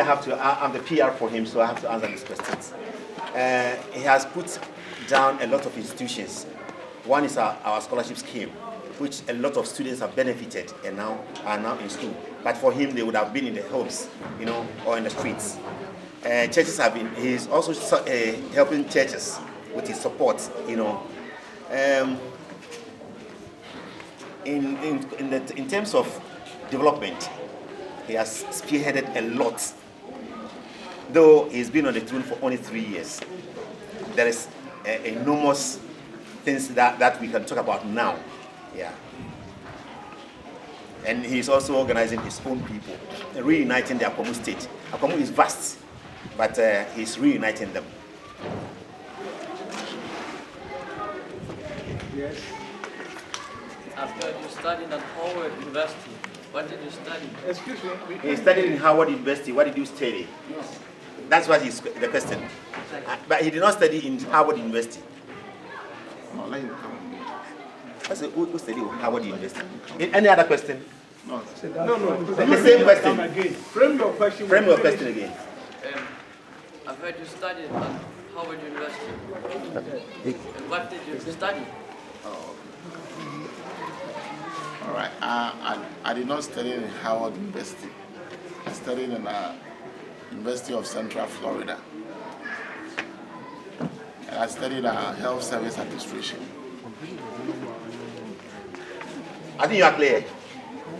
I'm the PR for him, so I have to answer these questions. He has put down a lot of institutions. One is our scholarship scheme, which a lot of students have benefited and now are now in school. But for him, they would have been in the homes, or in the streets. Churches have been. He's also helping churches with his support. In terms of development, he has spearheaded a lot. Though he's been on the throne for only 3 years, there is enormous things that we can talk about now. Yeah. And he's also organizing his own people, reuniting the Akwamu state. Akwamu is vast, but he's reuniting them. Yes. After you studied at Howard University, what did you study? Excuse me. He studied in Howard University. What did you study? Yes. That's what is the question. But he did not study in Howard University. No, let him come. Who studied at Howard University? Any other question? No. No. The same question. Again. Frame your question. Frame your question again. I've heard you studied at Howard University. And what did you study? All right. I did not study in Howard University. I studied in University of Central Florida. And I studied health service administration. I think you are clear.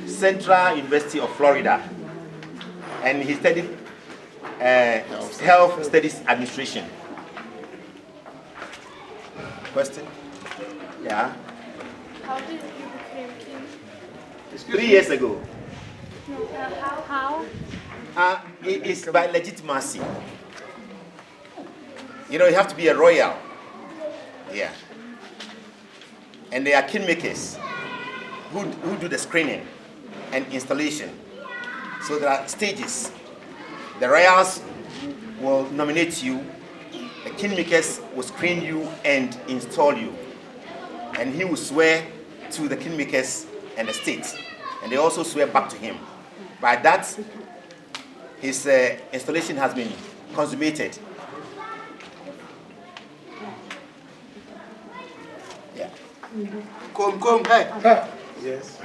Central University of Florida. And he studied health studies administration. Question? Yeah. How did you become king? 3 years ago. No, how? It's by legitimacy. You have to be a royal. Yeah. And they are kingmakers who do the screening and installation. So there are stages. The royals will nominate you. The kingmakers will screen you and install you. And he will swear to the kingmakers and the state. And they also swear back to him. By that, his installation has been consummated. Yeah. Come. Hey. Yes.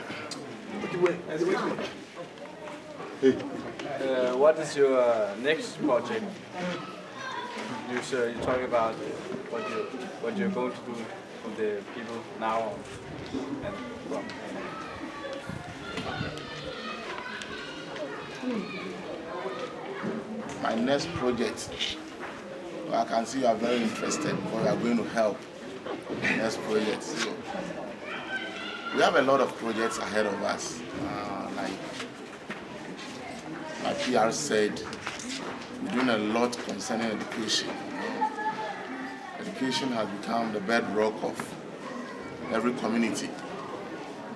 What is your next project? You talk about what you're going to do for the people now on and from. My next project, I can see you are very interested because we are going to help the next project. So we have a lot of projects ahead of us. Like my PR said, we're doing a lot concerning education. Education has become the bedrock of every community.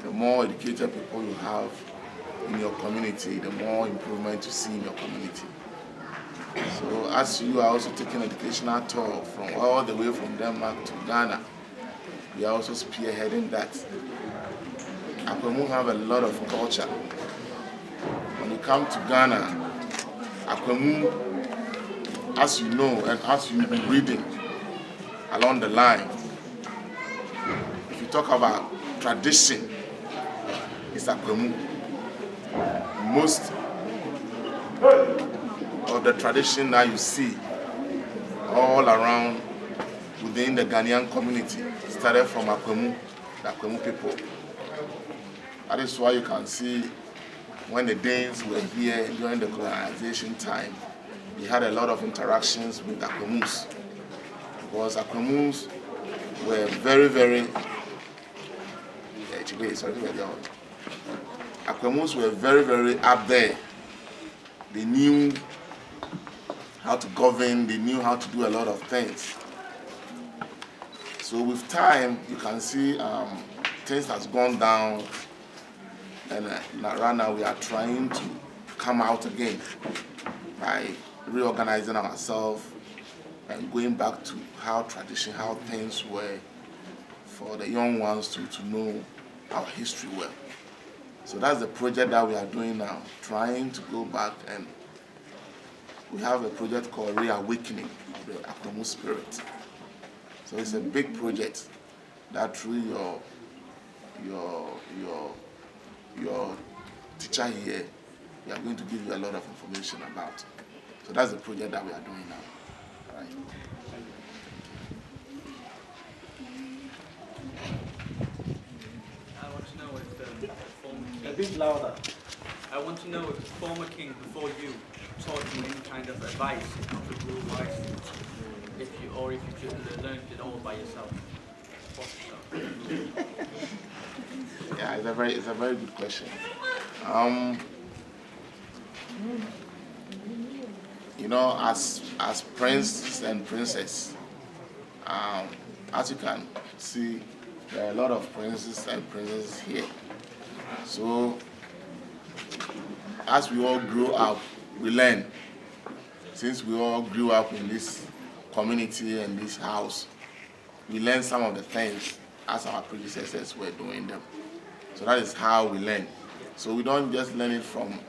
The more educated people you have in your community, the more improvement you see in your community. So as you are also taking educational tour from all the way from Denmark to Ghana, we are also spearheading that. Akwamu have a lot of culture. When you come to Ghana, Akwamu, as you know and as you've been reading along the line, if you talk about tradition, it's Akwamu. Most of the tradition that you see all around within the Ghanaian community started from Akwamu, the Akwamu people. That is why you can see when the Danes were here during the colonization time, we had a lot of interactions with Akwamus. Because Akwamus were Akwamus were very up there. They knew how to govern, they knew how to do a lot of things. So with time, you can see things has gone down, and right now we are trying to come out again by reorganizing ourselves and going back to how things were for the young ones to know our history well. So that's the project that we are doing now, trying to go back and we have a project called Reawakening of the Akwamufie Spirit. So it's a big project that through your teacher here, we are going to give you a lot of information about. So that's the project that we are doing now. All right. I want to know if former king. A bit louder. I want to know if the former king before you taught you any kind of advice how to rule wisely, if you just learned it all by yourself. Yeah, it's a very good question. You know, as princes and princess, as you can see, there are a lot of princes and princesses here. So, as we all grow up, we learn. Since we all grew up in this community and this house, we learn some of the things as our predecessors were doing them. So that is how we learn. So we don't just learn it from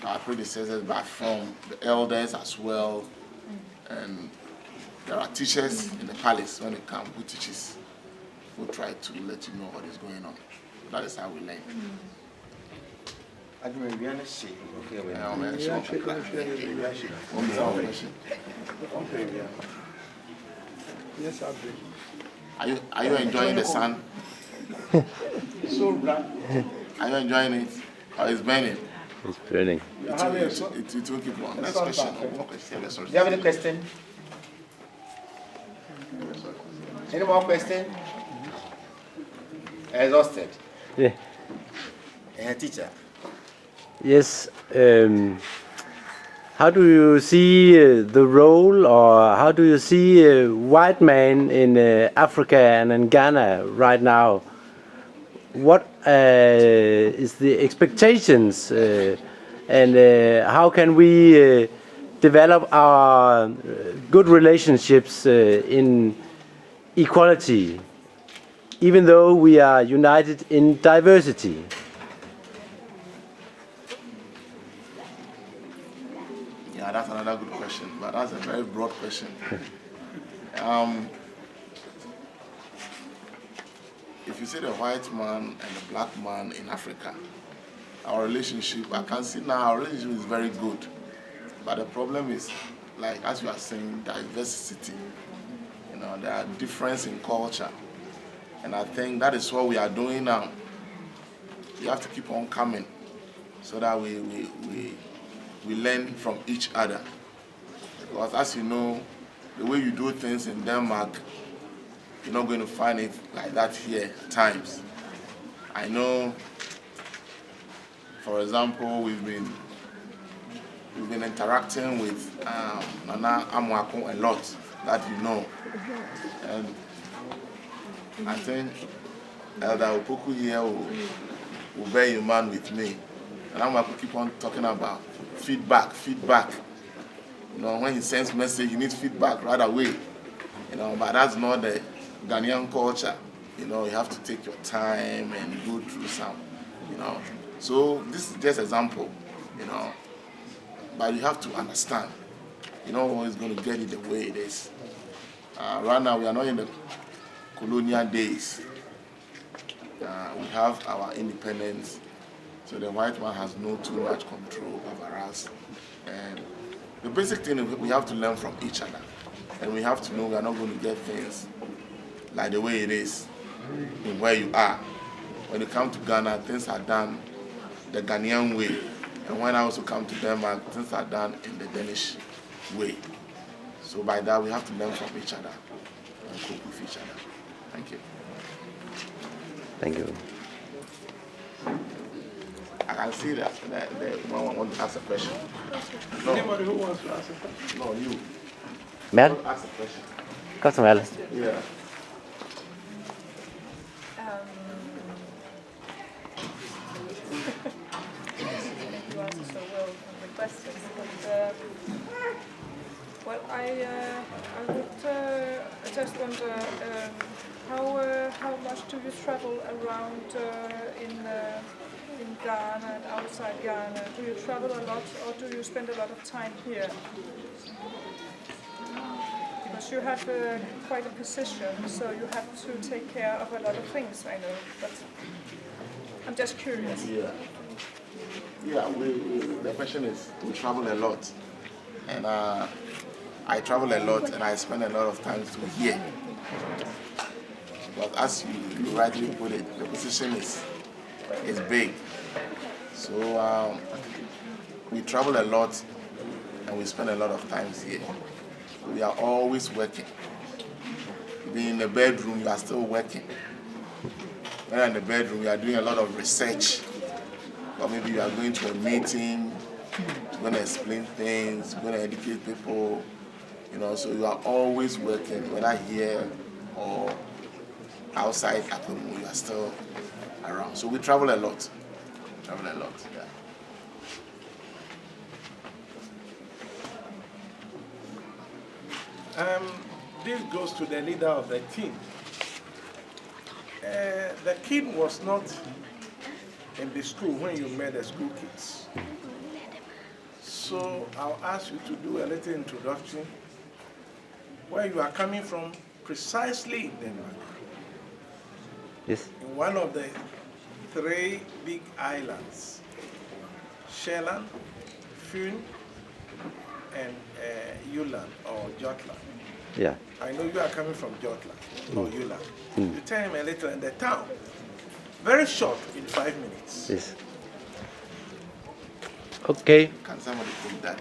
our predecessors, but from the elders as well. And there are teachers in the palace when they come who teaches, who try to let you know what is going on. That is how we learn. Yes, I'll be. Are you enjoying the sun? So bright. Are you enjoying it? Or it's burning? It's burning. It will keep on. Next question. Do you have any question? Any more question? Exhausted. Yeah. Teacher. Yes. How do you see the role, or how do you see white man in Africa and in Ghana right now? What is the expectations, and how can we develop our good relationships in equality, even though we are united in diversity? Yeah, that's another good question, but that's a very broad question. If you say the white man and the black man in Africa, our relationship, I can see now our relationship is very good. But the problem is, like as you are saying, diversity. You know, there are differences in culture. And I think that is what we are doing now. We have to keep on coming so that we learn from each other. Because as you know, the way you do things in Denmark, you're not going to find it like that here at times. I know, for example, we've been interacting with Nana Amuako a lot, that you know. And I think Elder Opoku here will bear in mind with me. And Amuako keep on talking about feedback. You know, when he sends message, he needs feedback right away. You know, but that's not the Ghanaian culture. You know, you have to take your time and go through some, you know. So this is just an example, you know. But you have to understand, you know, always going to get it the way it is. Right now, we are not in the colonial days. We have our independence, so the white man has no too much control over us. And the basic thing is we have to learn from each other. And we have to know we are not going to get things like the way it is in where you are. When you come to Ghana, things are done the Ghanaian way. And when I also come to Denmark, things are done in the Danish way. So by that, we have to learn from each other and cope with each other. Thank you. Thank you. I can see that one wants to ask a question. No, Anybody who wants to ask a question? no, you. Mel, Ask a question. godt som alle. Yeah. You answer so well on the questions, but well, I would just wonder how much do you travel around in Ghana and outside Ghana? Do you travel a lot or do you spend a lot of time here? Because you have quite a position, so you have to take care of a lot of things, I know. But I'm just curious. Yeah. Yeah, the question is, we travel a lot. And I travel a lot and I spend a lot of time to here. But as you rightly put it, the position is big. So we travel a lot and we spend a lot of time here. We are always working. Even in the bedroom, you are still working. When you're in the bedroom, you are doing a lot of research. Or maybe you are going to a meeting, you're going to explain things, you're going to educate people. You know, so you are always working, whether here or outside Akwamufie, you are still around. So we travel a lot. Travel a lot, yeah. This goes to the leader of the team. The kid was not in the school when you met the school kids. So I'll ask you to do a little introduction where you are coming from precisely in Denmark. Yes. In one of the 3 big islands, Sjælland, Fyn, and Jutland or Jutland. Yeah. I know you are coming from Jutland or Jutland. You tell him a little in the town. Very short, in 5 minutes. Yes. Okay. Can somebody take that?